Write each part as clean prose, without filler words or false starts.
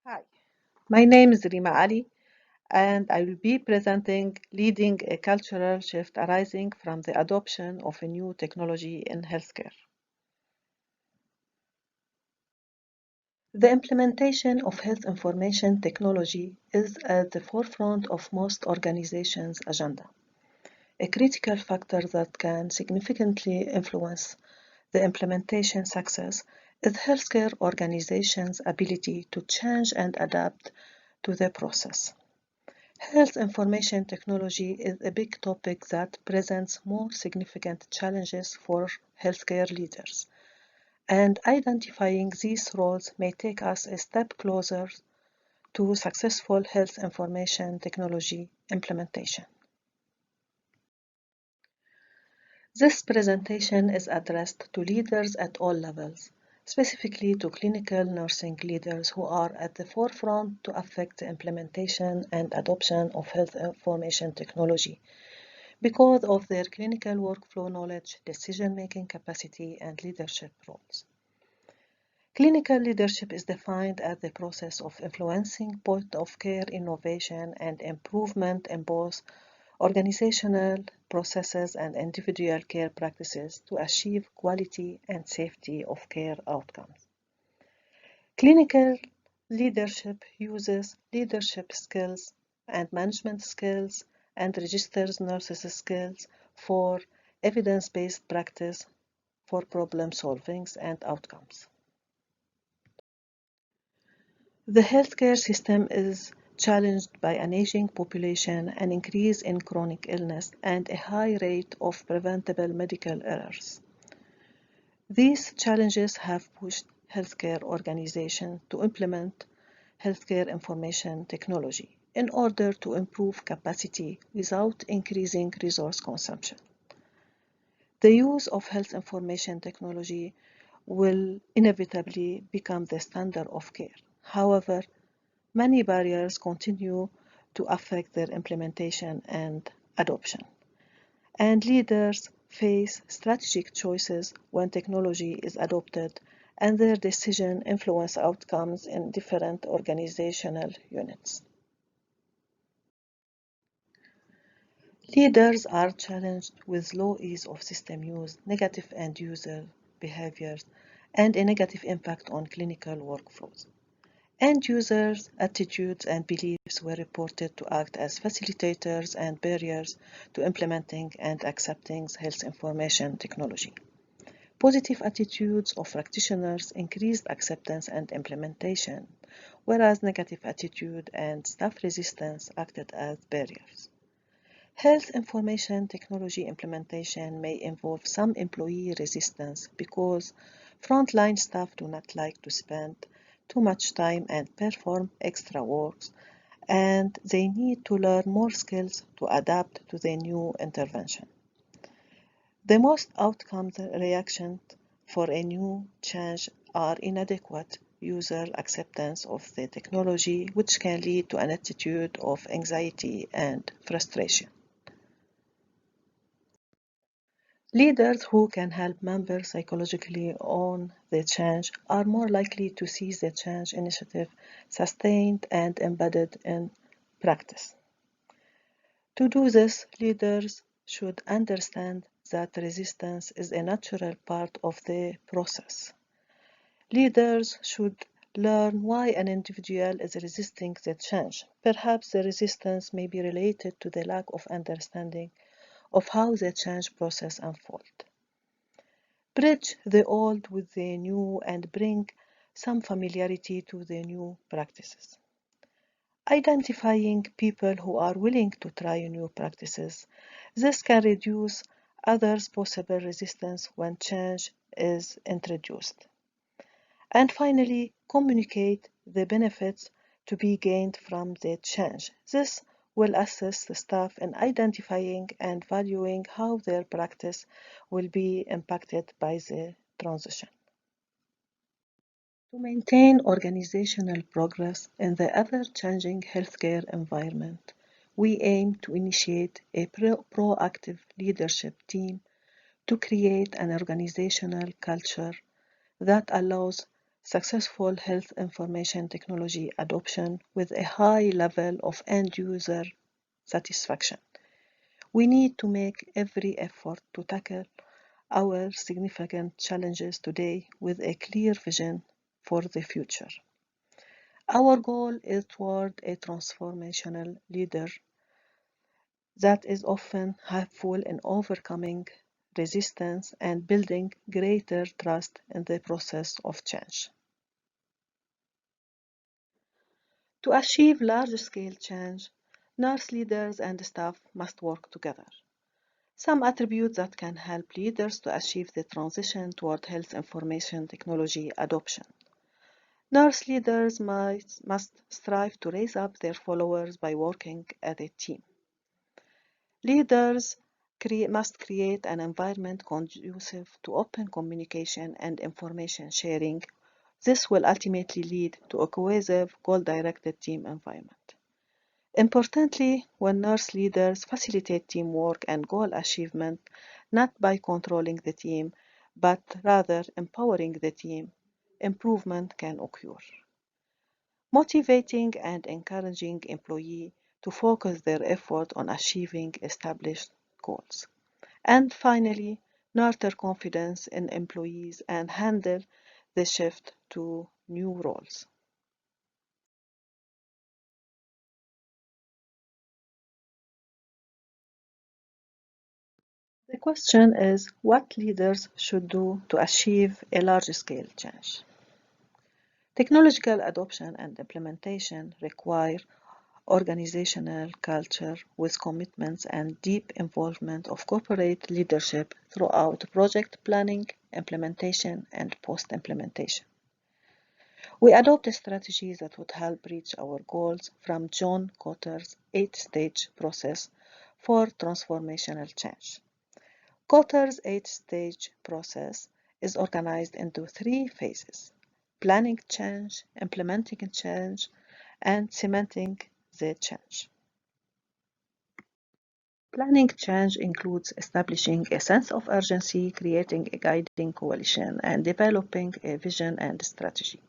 Hi, my name is Rima Ali, and I will be presenting Leading a Cultural Shift Arising from the Adoption of a New Technology in Healthcare. The implementation of health information technology is at the forefront of most organizations' agenda, a critical factor that can significantly influence the implementation success is healthcare organizations' ability to change and adapt to the process. Health information technology is a big topic that presents more significant challenges for healthcare leaders, and identifying these roles may take us a step closer to successful health information technology implementation. This presentation is addressed to leaders at all levels, specifically to clinical nursing leaders who are at the forefront to affect the implementation and adoption of health information technology because of their clinical workflow knowledge, decision-making capacity, and leadership roles. Clinical leadership is defined as the process of influencing point-of-care innovation and improvement in both organizational processes and individual care practices to achieve quality and safety of care outcomes. Clinical leadership uses leadership skills and management skills and registers nurses' skills for evidence-based practice for problem solving and outcomes. The healthcare system is challenged by an aging population, an increase in chronic illness, and a high rate of preventable medical errors. These challenges have pushed healthcare organizations to implement healthcare information technology in order to improve capacity without increasing resource consumption. The use of health information technology will inevitably become the standard of care. However, many barriers continue to affect their implementation and adoption, and leaders face strategic choices when technology is adopted, and their decisions influence outcomes in different organizational units. Leaders are challenged with low ease of system use, negative end-user behaviors, and a negative impact on clinical workflows. End users' attitudes and beliefs were reported to act as facilitators and barriers to implementing and accepting health information technology. Positive attitudes of practitioners increased acceptance and implementation, whereas negative attitude and staff resistance acted as barriers. Health information technology implementation may involve some employee resistance because frontline staff do not like to spend too much time and perform extra work, and they need to learn more skills to adapt to the new intervention. The most outcome reactions for a new change are inadequate user acceptance of the technology, which can lead to an attitude of anxiety and frustration. Leaders who can help members psychologically own the change are more likely to see the change initiative sustained and embedded in practice. To do this, leaders should understand that resistance is a natural part of the process. Leaders should learn why an individual is resisting the change. Perhaps the resistance may be related to the lack of understanding of how the change process unfolds. Bridge the old with the new and bring some familiarity to the new practices. Identifying people who are willing to try new practices. This can reduce others' possible resistance when change is introduced. And finally, communicate the benefits to be gained from the change. This will assist the staff in identifying and valuing how their practice will be impacted by the transition. To maintain organizational progress in the ever-changing healthcare environment, we aim to initiate a proactive leadership team to create an organizational culture that allows successful health information technology adoption with a high level of end-user satisfaction. We need to make every effort to tackle our significant challenges today with a clear vision for the future. Our goal is toward a transformational leader that is often helpful in overcoming resistance and building greater trust in the process of change. To achieve large-scale change, nurse leaders and staff must work together. Some attributes that can help leaders to achieve the transition toward health information technology adoption. Nurse leaders must strive to raise up their followers by working as a team. Leaders must create an environment conducive to open communication and information sharing. This will ultimately lead to a cohesive, goal-directed team environment. Importantly, when nurse leaders facilitate teamwork and goal achievement, not by controlling the team, but rather empowering the team, improvement can occur. Motivating and encouraging employees to focus their effort on achieving established goals. And finally, nurture confidence in employees and handle the shift to new roles. The question is what leaders should do to achieve a large-scale change. Technological adoption and implementation require organizational culture with commitments and deep involvement of corporate leadership throughout project planning, implementation, and post-implementation. We adopt strategies that would help reach our goals from John Kotter's 8-stage process for transformational change. Kotter's 8-stage process is organized into 3 phases: planning change, implementing change, and cementing the change. Planning change includes establishing a sense of urgency, creating a guiding coalition, and developing a vision and strategy.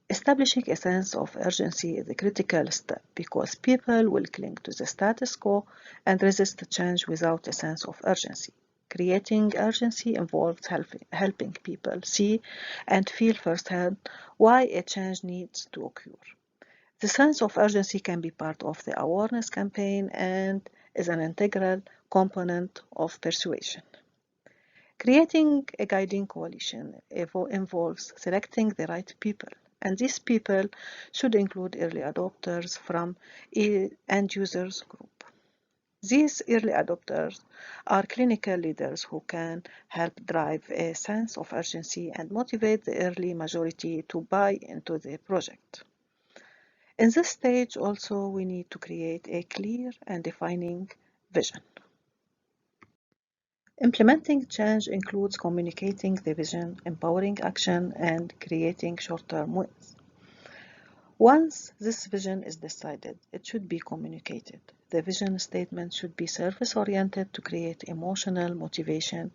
Establishing a sense of urgency is a critical step because people will cling to the status quo and resist change without a sense of urgency. Creating urgency involves helping people see and feel firsthand why a change needs to occur. The sense of urgency can be part of the awareness campaign and is an integral component of persuasion. Creating a guiding coalition involves selecting the right people, and these people should include early adopters from end users group. These early adopters are clinical leaders who can help drive a sense of urgency and motivate the early majority to buy into the project. In this stage also, we need to create a clear and defining vision. Implementing change includes communicating the vision, empowering action, and creating short-term wins. Once this vision is decided, it should be communicated. The vision statement should be service-oriented to create emotional motivation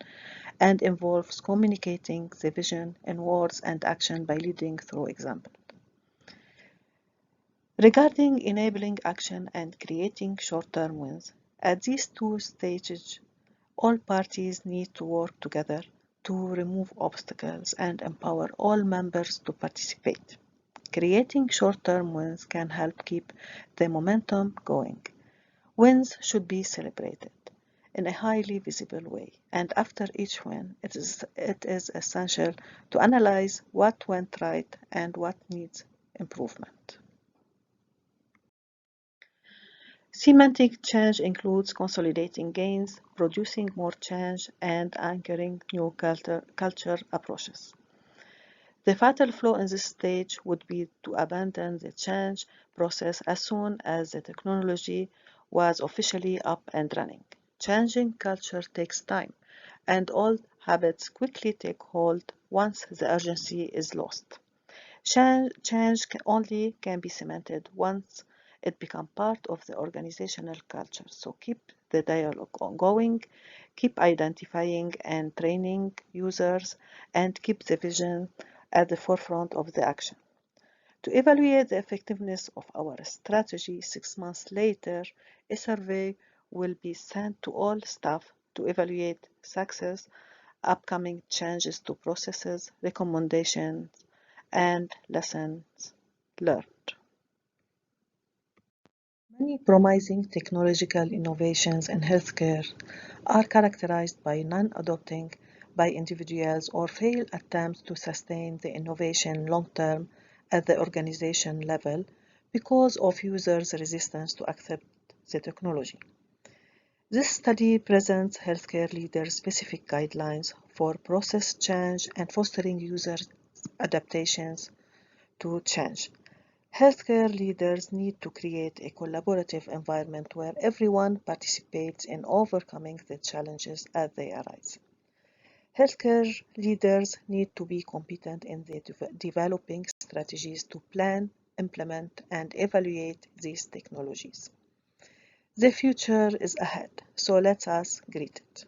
and involves communicating the vision in words and action by leading through example. Regarding enabling action and creating short-term wins, at these 2 stages, all parties need to work together to remove obstacles and empower all members to participate. Creating short-term wins can help keep the momentum going. Wins should be celebrated in a highly visible way, and after each win, it is essential to analyze what went right and what needs improvement. Cementing change includes consolidating gains, producing more change, and anchoring new culture approaches. The fatal flaw in this stage would be to abandon the change process as soon as the technology was officially up and running. Changing culture takes time, and old habits quickly take hold once the urgency is lost. Change only can be cemented once it becomes part of the organizational culture. So keep the dialogue ongoing, keep identifying and training users, and keep the vision at the forefront of the action. To evaluate the effectiveness of our strategy 6 months later, a survey will be sent to all staff to evaluate success, upcoming changes to processes, recommendations, and lessons learned. Many promising technological innovations in healthcare are characterized by non-adopting by individuals or failed attempts to sustain the innovation long-term at the organization level because of users' resistance to accept the technology. This study presents healthcare leaders specific guidelines for process change and fostering user adaptations to change. Healthcare leaders need to create a collaborative environment where everyone participates in overcoming the challenges as they arise. Healthcare leaders need to be competent in developing strategies to plan, implement, and evaluate these technologies. The future is ahead, so let us greet it.